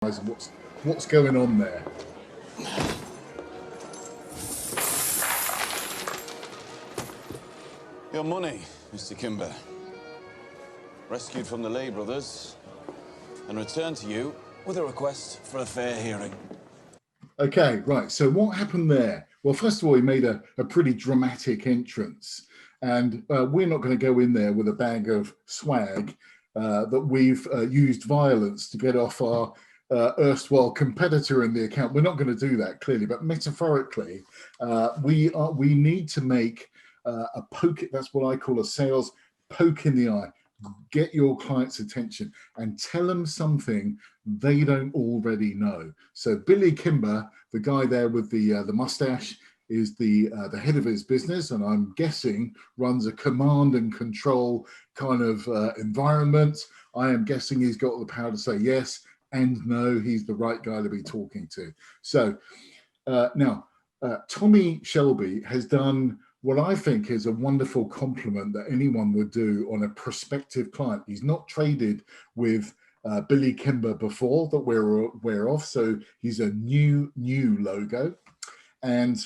and what's going on there. Your money, Mr. Kimber. Rescued from the Lay brothers and returned to you with a request for a fair hearing. Okay, right. So what happened there? Well, first of all, he made a pretty dramatic entrance. And we're not going to go in there with a bag of swag that we've used violence to get off our erstwhile competitor in the account. We're not going to do that, clearly. But metaphorically, we need to make a poke. That's what I call a sales poke in the eye. Get your client's attention and tell them something they don't already know. So Billy Kimber, the guy there with the mustache, is the head of his business, and I'm guessing runs a command and control kind of environment. I am guessing he's got the power to say yes and no. He's the right guy to be talking to. So now Tommy Shelby has done what I think is a wonderful compliment that anyone would do on a prospective client. He's not traded with Billy Kimber before that we're aware of, so he's a new logo. And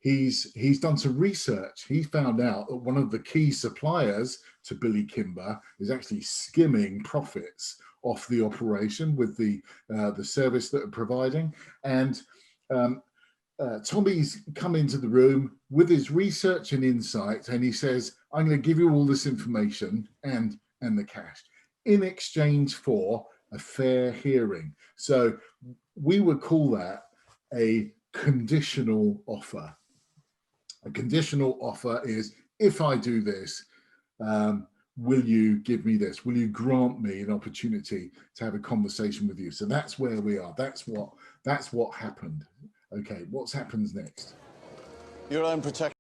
he's done some research. He found out that one of the key suppliers to Billy Kimber is actually skimming profits off the operation with the service that they're providing. And Tommy's come into the room with his research and insight, and he says, I'm going to give you all this information and the cash in exchange for a fair hearing. So we would call that a conditional offer. A conditional offer is, if I do this, will you give me this? Will you grant me an opportunity to have a conversation with you? So that's where we are. That's what happened. Okay, what happens next? Your own protection.